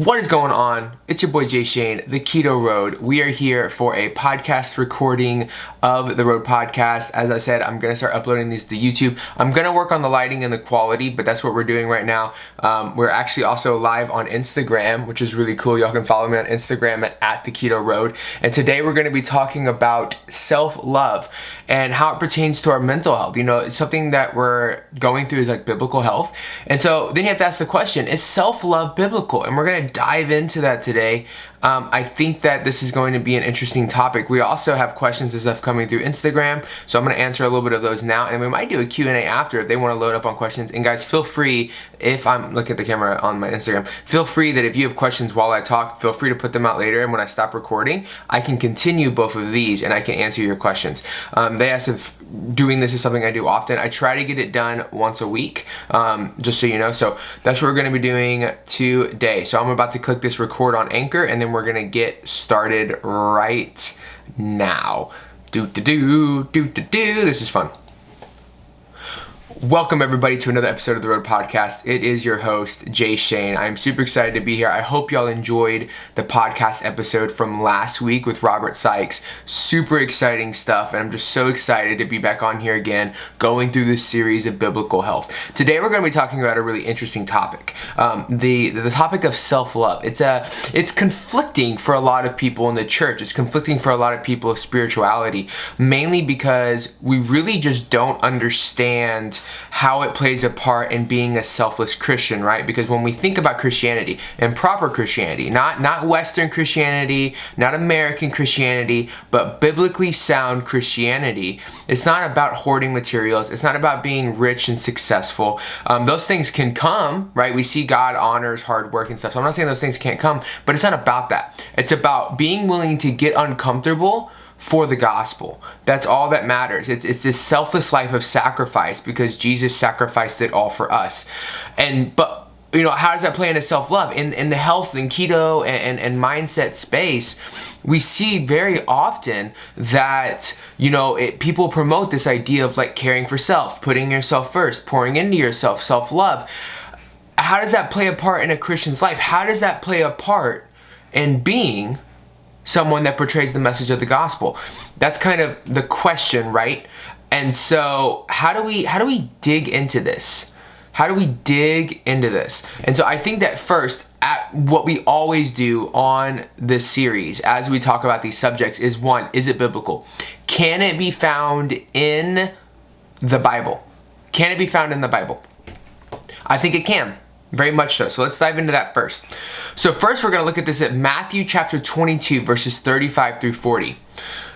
What is going on? It's your boy Jay Shane, The Keto Road. We are here for a podcast recording of the Road podcast. As I said, I'm going to start uploading these to YouTube. I'm going to work on the lighting and the quality, but that's what we're doing right now. We're actually also live on Instagram, which is really cool. Y'all can follow me on Instagram at The Keto Road. And today we're going to be talking about self-love and how it pertains to our mental health. You know, it's something that we're going through is like biblical health. And so then you have to ask the question, is self-love biblical? And we're going to dive into that today. I think that this is going to be an interesting topic. We also have questions and stuff coming through Instagram, so I'm going to answer a little bit of those now, and we might do a Q&A after if they want to load up on questions. And guys, feel free, if I'm looking at the camera on my Instagram, feel free that if you have questions while I talk, feel free to put them out later, and when I stop recording, I can continue both of these and I can answer your questions. They asked if doing this is something I do often. I try to get it done once a week, just so you know. So that's what we're going to be doing today. So I'm about to click this record on Anchor, and then we're going to get started right now. This is fun. Welcome everybody to another episode of the Road Podcast. It is your host, Jay Shane. I'm super excited to be here. I hope y'all enjoyed the podcast episode from last week with Robert Sykes. Super exciting stuff, and I'm just so excited to be back on here again, going through this series of biblical health. Today we're going to be talking about a really interesting topic, the topic of self-love. It's conflicting for a lot of people in the church. It's conflicting for a lot of people of spirituality, mainly because we really just don't understand how it plays a part in being a selfless Christian, right? Because when we think about Christianity and proper Christianity, not Western Christianity, not American Christianity, but biblically sound Christianity, it's not about hoarding materials. It's not about being rich and successful. Those things can come, right? We see God honors hard work and stuff. So I'm not saying those things can't come, but it's not about that. It's about being willing to get uncomfortable for the gospel. That's all that matters. It's this selfless life of sacrifice because Jesus sacrificed it all for us. But you know, how does that play into self-love? In the health and keto and mindset space, we see very often that, you know, people promote this idea of like caring for self, putting yourself first, pouring into yourself, self-love. How does that play a part in a Christian's life? How does that play a part in being someone that portrays the message of the gospel? That's kind of the question, right? And so how do we dig into this? How do we dig into this? And so I think that first, what we always do on this series as we talk about these subjects is one, is it biblical? Can it be found in the Bible? Can it be found in the Bible? I think it can. Very much so. So let's dive into that first. So first we're going to look at this at Matthew chapter 22 verses 35 through 40.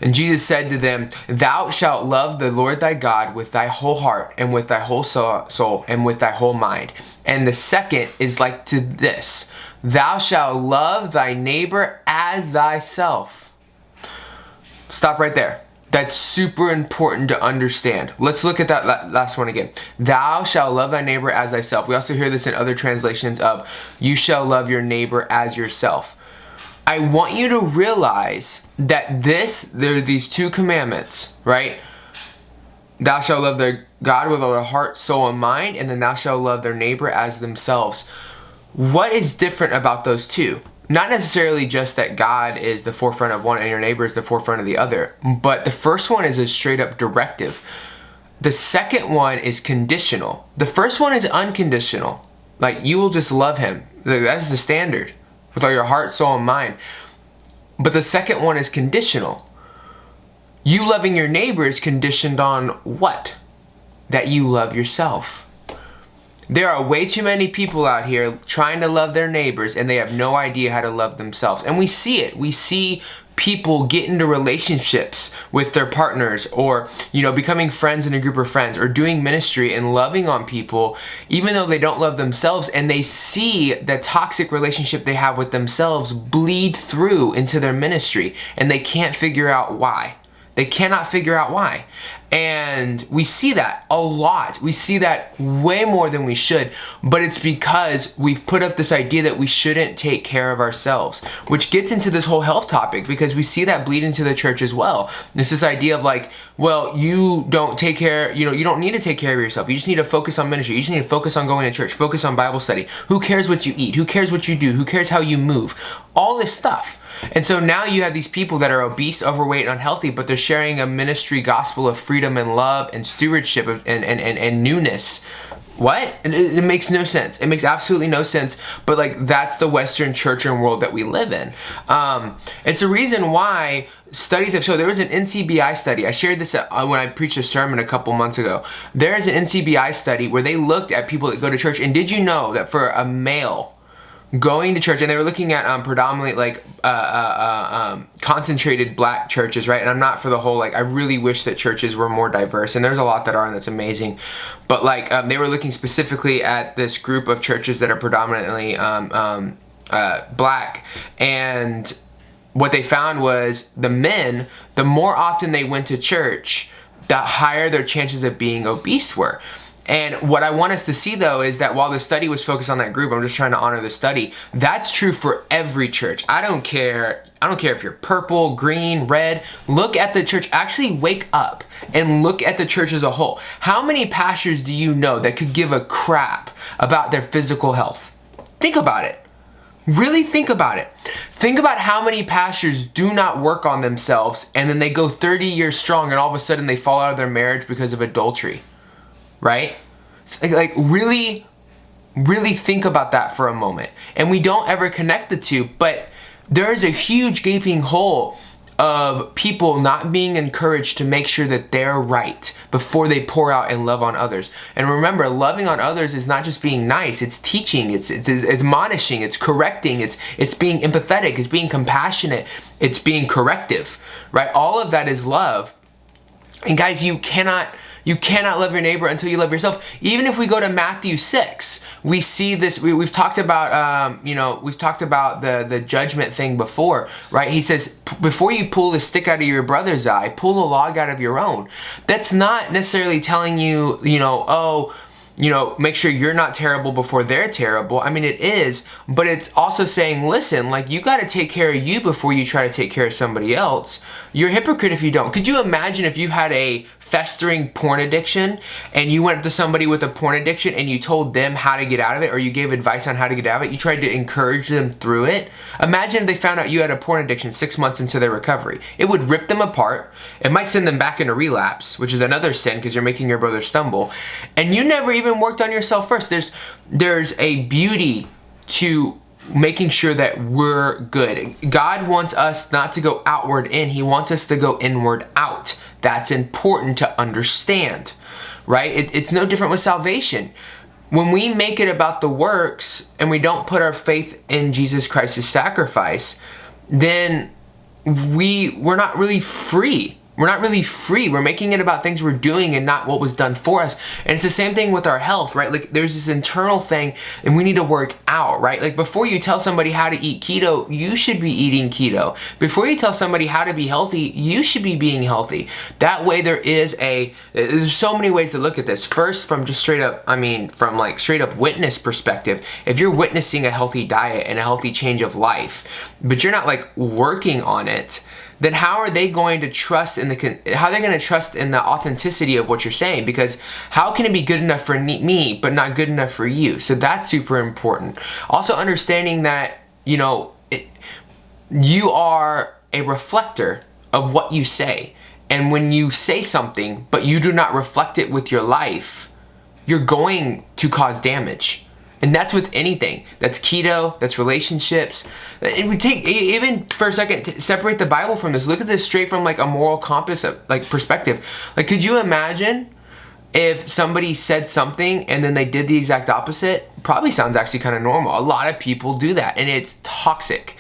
And Jesus said to them, "Thou shalt love the Lord thy God with thy whole heart and with thy whole soul and with thy whole mind." And the second is like to this, "Thou shalt love thy neighbor as thyself." Stop right there. That's super important to understand. Let's look at that last one again. Thou shalt love thy neighbor as thyself. We also hear this in other translations of, you shall love your neighbor as yourself. I want you to realize that there are these two commandments, right? Thou shalt love their God with all their heart, soul, and mind, and then thou shalt love their neighbor as themselves. What is different about those two? Not necessarily just that God is the forefront of one and your neighbor is the forefront of the other, but the first one is a straight up directive. The second one is conditional. The first one is unconditional. Like, you will just love him. That's the standard with all your heart, soul, and mind. But the second one is conditional. You loving your neighbor is conditioned on what? That you love yourself. There are way too many people out here trying to love their neighbors and they have no idea how to love themselves. And we see it. We see people get into relationships with their partners, or, you know, becoming friends in a group of friends, or doing ministry and loving on people even though they don't love themselves, and they see the toxic relationship they have with themselves bleed through into their ministry and they can't figure out why. They cannot figure out why. And we see that a lot. We see that way more than we should, but it's because we've put up this idea that we shouldn't take care of ourselves, which gets into this whole health topic, because we see that bleed into the church as well. There's this idea of like, well, you don't take care, you don't need to take care of yourself. You just need to focus on ministry. You just need to focus on going to church, focus on Bible study. Who cares what you eat? Who cares what you do? Who cares how you move? All this stuff. And so now you have these people that are obese, overweight, and unhealthy, but they're sharing a ministry gospel of freedom and love and stewardship and newness. What? It makes no sense. It makes absolutely no sense. But like, that's the Western church and world that we live in. It's the reason why studies have shown. There was an NCBI study. I shared this when I preached a sermon a couple months ago. There is an NCBI study where they looked at people that go to church. And did you know that for a male going to church, and they were looking at predominantly like concentrated black churches, right? And I'm not for the whole, like, I really wish that churches were more diverse, and there's a lot that are, and that's amazing. But like, they were looking specifically at this group of churches that are predominantly black, and what they found was the men, the more often they went to church, the higher their chances of being obese were. And what I want us to see, though, is that while the study was focused on that group, I'm just trying to honor the study, that's true for every church. I don't care if you're purple, green, red. Look at the church. Actually wake up and look at the church as a whole. How many pastors do you know that could give a crap about their physical health? Think about it. Really think about it. Think about how many pastors do not work on themselves, and then they go 30 years strong, and all of a sudden they fall out of their marriage because of adultery. Right? Like really think about that for a moment. And we don't ever connect the two, but there is a huge gaping hole of people not being encouraged to make sure that they're right before they pour out and love on others. And remember, loving on others is not just being nice, it's teaching, it's admonishing, it's correcting, it's being empathetic, it's being compassionate, it's being corrective, right? All of that is love. And guys, you cannot love your neighbor until you love yourself. Even if we go to Matthew 6, we see this. We've talked about, we've talked about the judgment thing before, right? He says, before you pull the stick out of your brother's eye, pull the log out of your own. That's not necessarily telling you, make sure you're not terrible before they're terrible. I mean, it is, but it's also saying, listen, like, you got to take care of you before you try to take care of somebody else. You're a hypocrite if you don't. Could you imagine if you had a festering porn addiction and you went up to somebody with a porn addiction and you told them how to get out of it, or you gave advice on how to get out of it? You tried to encourage them through it. Imagine if they found out you had a porn addiction 6 months into their recovery. It would rip them apart. It might send them back into relapse, which is another sin because you're making your brother stumble. And you never even worked on yourself first. There's a beauty to making sure that we're good. God wants us not to go outward in. He wants us to go inward out. That's important to understand, right? It's no different with salvation. When we make it about the works and we don't put our faith in Jesus Christ's sacrifice, then we're not really free. We're not really free. We're making it about things we're doing and not what was done for us. And it's the same thing with our health, right? Like, there's this internal thing and we need to work out, right? Like, before you tell somebody how to eat keto, you should be eating keto. Before you tell somebody how to be healthy, you should be being healthy. That way there's so many ways to look at this. First, from just straight up witness perspective. If you're witnessing a healthy diet and a healthy change of life, but you're not like working on it, then how are they going to trust in the authenticity of what you're saying? Because how can it be good enough for me but not good enough for you? So that's super important. Also understanding that, you are a reflector of what you say. And when you say something but you do not reflect it with your life, you're going to cause damage. And that's with anything. That's keto, that's relationships. It would take, even for a second, to separate the Bible from this. Look at this straight from like a moral compass perspective. Like, could you imagine if somebody said something and then they did the exact opposite? Probably sounds actually kind of normal. A lot of people do that, and it's toxic.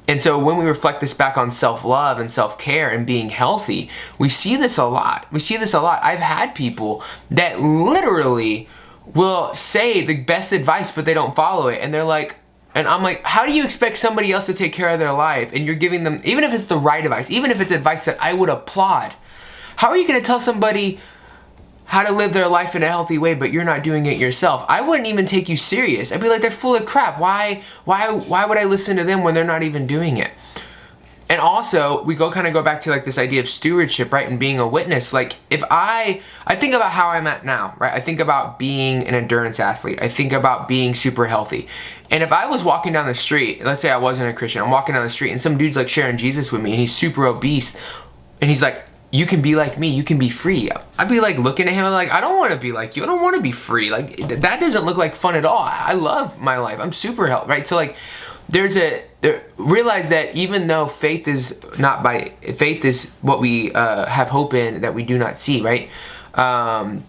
And so when we reflect this back on self-love and self-care and being healthy, we see this a lot. I've had people that literally will say the best advice, but they don't follow it. And they're like, and I'm like, how do you expect somebody else to take care of their life? And you're giving them, even if it's the right advice, even if it's advice that I would applaud, How are you going to tell somebody how to live their life in a healthy way, but you're not doing it yourself? I wouldn't even take you serious. I'd be like, they're full of crap. Why would I listen to them when they're not even doing it? And also, we go back to like this idea of stewardship, right? And being a witness. Like if I think about how I'm at now, right? I think about being an endurance athlete. I think about being super healthy. And if I was walking down the street, let's say I wasn't a Christian, I'm walking down the street and some dude's like sharing Jesus with me and he's super obese and he's like, you can be like me, you can be free. I'd be like looking at him like, I don't want to be like you. I don't want to be free. Like that doesn't look like fun at all. I love my life. I'm super healthy, right? So like realize that even though faith is what we have hope in that we do not see, right? That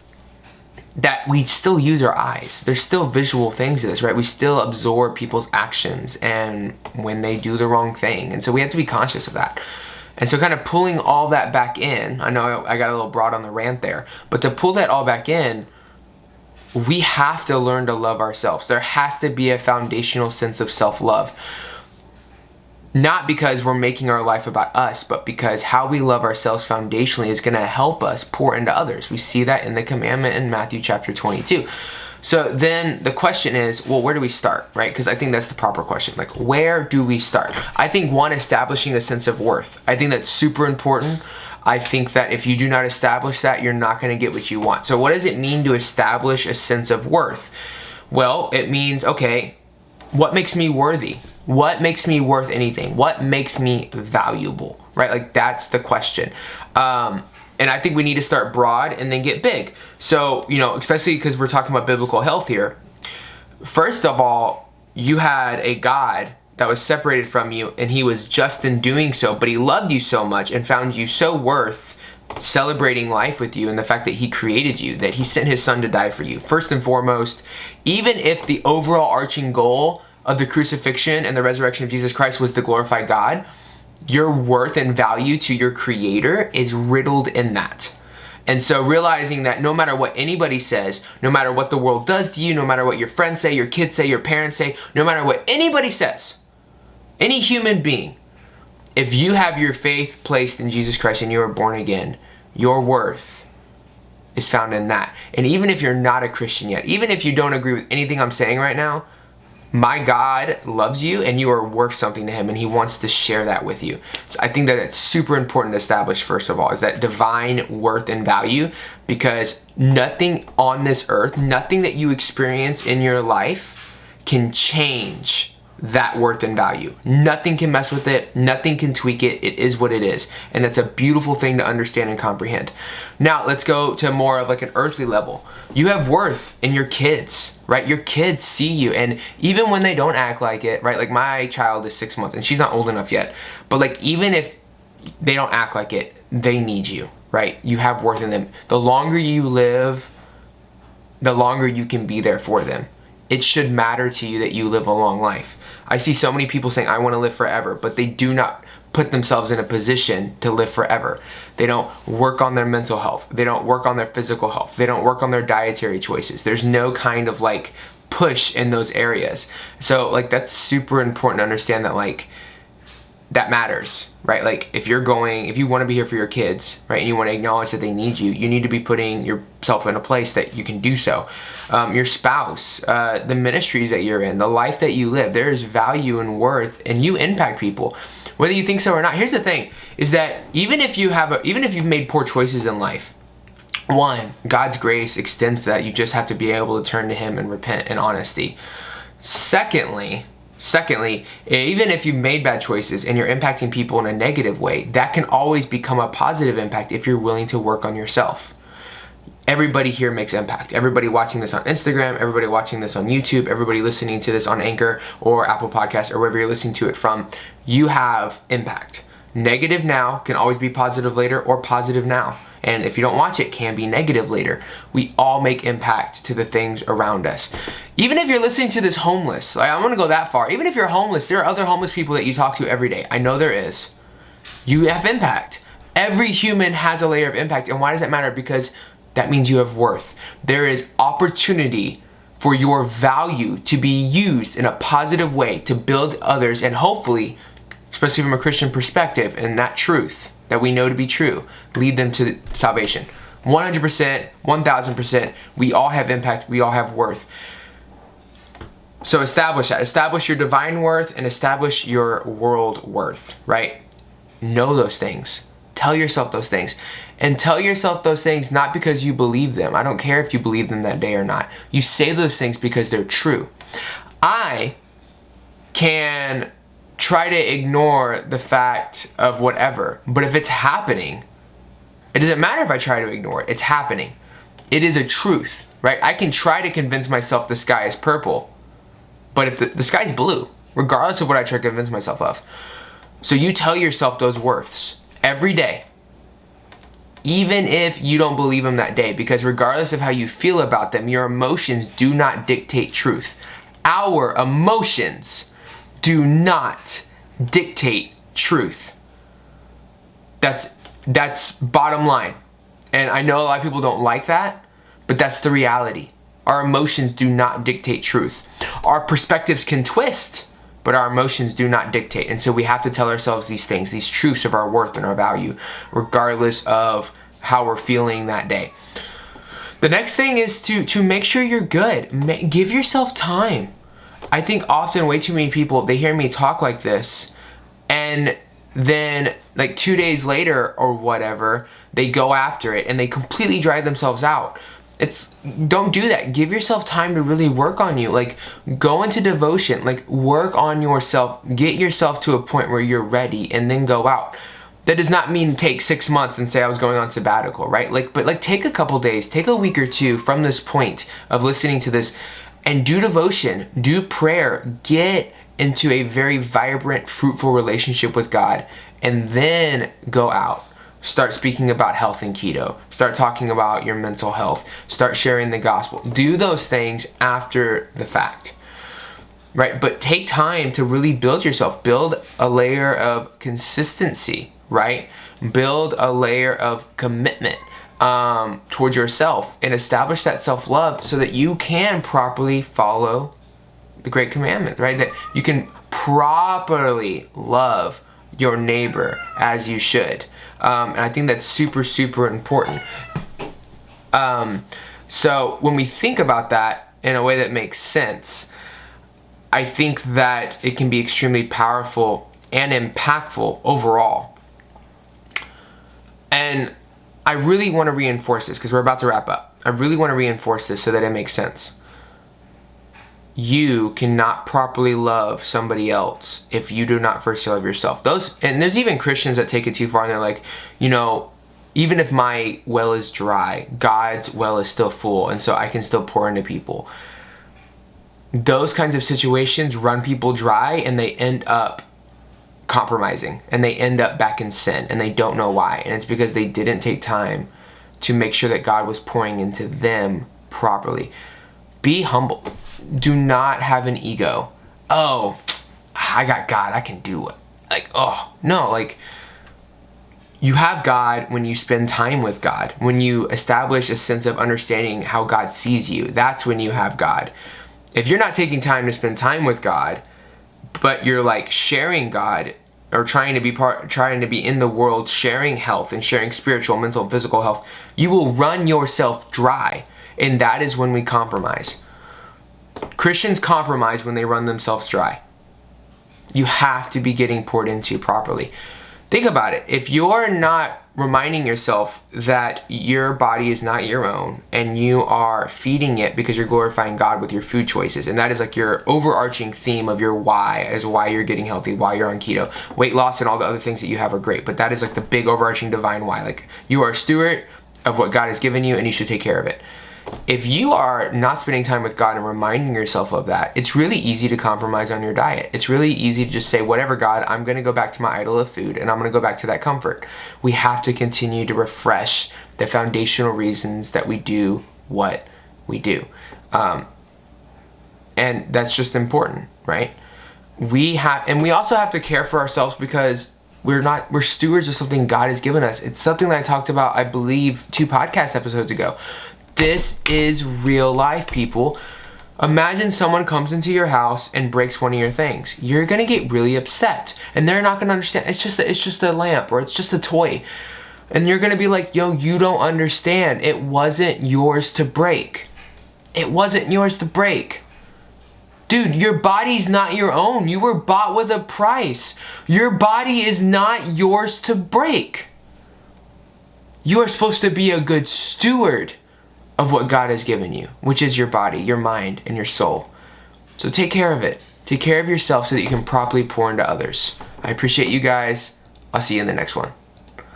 we still use our eyes. There's still visual things to this, right? We still absorb people's actions and when they do the wrong thing. And so we have to be conscious of that. And so kind of pulling all that back in, I know I got a little broad on the rant there, but to pull that all back in, we have to learn to love ourselves. There has to be a foundational sense of self-love. Not because we're making our life about us, but because how we love ourselves foundationally is going to help us pour into others. We see that in the commandment in Matthew chapter 22. So then the question is, well, where do we start, right? Because I think that's the proper question. Like, where do we start? I think one, establishing a sense of worth. I think that's super important. I think that if you do not establish that, you're not going to get what you want. So what does it mean to establish a sense of worth? Well, it means, okay, what makes me worthy? What makes me worth anything? What makes me valuable, right? Like that's the question. And I think we need to start broad and then get big. So, especially because we're talking about biblical health here. First of all, you had a God that was separated from you and he was just in doing so, but he loved you so much and found you so worth celebrating life with you and the fact that he created you, that he sent his son to die for you. First and foremost, even if the overall arching goal of the crucifixion and the resurrection of Jesus Christ was to glorify God, your worth and value to your creator is riddled in that. And so realizing that no matter what anybody says, no matter what the world does to you, no matter what your friends say, your kids say, your parents say, no matter what anybody says, any human being, if you have your faith placed in Jesus Christ and you are born again, your worth is found in that. And even if you're not a Christian yet, even if you don't agree with anything I'm saying right now, my God loves you and you are worth something to him and he wants to share that with you. So I think that it's super important to establish, first of all, is that divine worth and value, because nothing on this earth, nothing that you experience in your life can change that worth and value. Nothing can mess with it. Nothing can tweak it. It is what it is. And it's a beautiful thing to understand and comprehend. Now let's go to more of like an earthly level. You have worth in your kids, right? Your kids see you, and even when they don't act like it, right? Like my child is 6 months and she's not old enough yet, but like even if they don't act like it, they need you, right? You have worth in them. The longer you live, the longer you can be there for them. It should matter to you that you live a long life. I see so many people saying, I want to live forever, but they do not put themselves in a position to live forever. They don't work on their mental health. They don't work on their physical health. They don't work on their dietary choices. There's no kind of like push in those areas. So like that's super important to understand that like that matters, right? Like if you want to be here for your kids, right, and you want to acknowledge that they need you, you need to be putting yourself in a place that you can do so. Your spouse, the ministries that you're in, the life that you live, there is value and worth, and you impact people, whether you think so or not. Here's the thing, is that even if you've made poor choices in life, one, God's grace extends to that. You just have to be able to turn to him and repent in honesty. Secondly, even if you've made bad choices and you're impacting people in a negative way, that can always become a positive impact if you're willing to work on yourself. Everybody here makes impact. Everybody watching this on Instagram, everybody watching this on YouTube, everybody listening to this on Anchor or Apple Podcasts or wherever you're listening to it from, you have impact. Negative now can always be positive later, or positive now. And if you don't watch it, can be negative later. We all make impact to the things around us. Even if you're listening to this homeless, like, I want to go that far. Even if you're homeless, there are other homeless people that you talk to every day. I know there is. You have impact. Every human has a layer of impact. And why does that matter? Because that means you have worth. There is opportunity for your value to be used in a positive way to build others, and hopefully, especially from a Christian perspective, and that truth, that we know to be true lead them to salvation. 100%, 1000%. We all have impact. We all have worth. So establish that. Establish your divine worth and establish your world worth, right? Know those things. Tell yourself those things. And tell yourself those things not because you believe them. I don't care if you believe them that day or not. You say those things because they're true. I can try to ignore the fact of whatever, but if it's happening, it doesn't matter if I try to ignore it. It's happening. It is a truth, right? I can try to convince myself the sky is purple, but if the sky's blue, regardless of what I try to convince myself of. So you tell yourself those worths every day, even if you don't believe them that day, because regardless of how you feel about them, your emotions do not dictate truth. Our emotions do not dictate truth. That's bottom line. And I know a lot of people don't like that, but that's the reality. Our emotions do not dictate truth. Our perspectives can twist, but our emotions do not dictate. And so we have to tell ourselves these things, these truths of our worth and our value, regardless of how we're feeling that day. The next thing is to make sure you're good. Give yourself time. I think often way too many people, they hear me talk like this, and then like 2 days later or whatever, they go after it and they completely drive themselves out. Don't do that. Give yourself time to really work on you. Like, go into devotion, like work on yourself, get yourself to a point where you're ready, and then go out. That does not mean take 6 months and say I was going on sabbatical, right? But take a couple days, take a week or two from this point of listening to this, and do devotion, do prayer, get into a very vibrant, fruitful relationship with God, and then go out. Start speaking about health and keto. Start talking about your mental health. Start sharing the gospel. Do those things after the fact, right? But take time to really build yourself. Build a layer of consistency, right? Build a layer of commitment towards yourself, and establish that self-love so that you can properly follow the great commandment, right? That you can properly love your neighbor as you should. And I think that's super, super important. So when we think about that in a way that makes sense, I think that it can be extremely powerful and impactful overall. And I really want to reinforce this because we're about to wrap up. I really want to reinforce this so that it makes sense. You cannot properly love somebody else if you do not first love yourself. And there's even Christians that take it too far and they're like, even if my well is dry, God's well is still full, and so I can still pour into people. Those kinds of situations run people dry, and they end up compromising, and they end up back in sin, and they don't know why. And it's because they didn't take time to make sure that God was pouring into them properly. Be humble. Do not have an ego. Oh, I got God, I can do it. You have God when you spend time with God. When you establish a sense of understanding how God sees you, that's when you have God. If you're not taking time to spend time with God, but you're like sharing God, or trying to be in the world, sharing health and sharing spiritual, mental, and physical health, you will run yourself dry. And that is when we compromise. Christians compromise when they run themselves dry. You have to be getting poured into properly. Think about it. If you're not reminding yourself that your body is not your own, and you are feeding it because you're glorifying God with your food choices, and that is like your overarching theme of your why, as why you're getting healthy, why you're on keto. Weight loss and all the other things that you have are great, but that is like the big overarching divine why. Like, you are a steward of what God has given you, and you should take care of it. If you are not spending time with God and reminding yourself of that, it's really easy to compromise on your diet. It's really easy to just say, whatever, God, I'm going to go back to my idol of food, and I'm going to go back to that comfort. We have to continue to refresh the foundational reasons that we do what we do. And that's just important, right? We also have to care for ourselves, because we're stewards of something God has given us. It's something that I talked about, I believe, 2 podcast episodes ago. This is real life, people. Imagine someone comes into your house and breaks one of your things. You're gonna get really upset, and they're not gonna understand. It's just a lamp, or it's just a toy, and you're gonna be like, yo, you don't understand. It wasn't yours to break. It wasn't yours to break. Dude, your body's not your own. You were bought with a price. Your body is not yours to break. You are supposed to be a good steward of what God has given you, which is your body, your mind, and your soul. So take care of it. Take care of yourself so that you can properly pour into others. I appreciate you guys. I'll see you in the next one.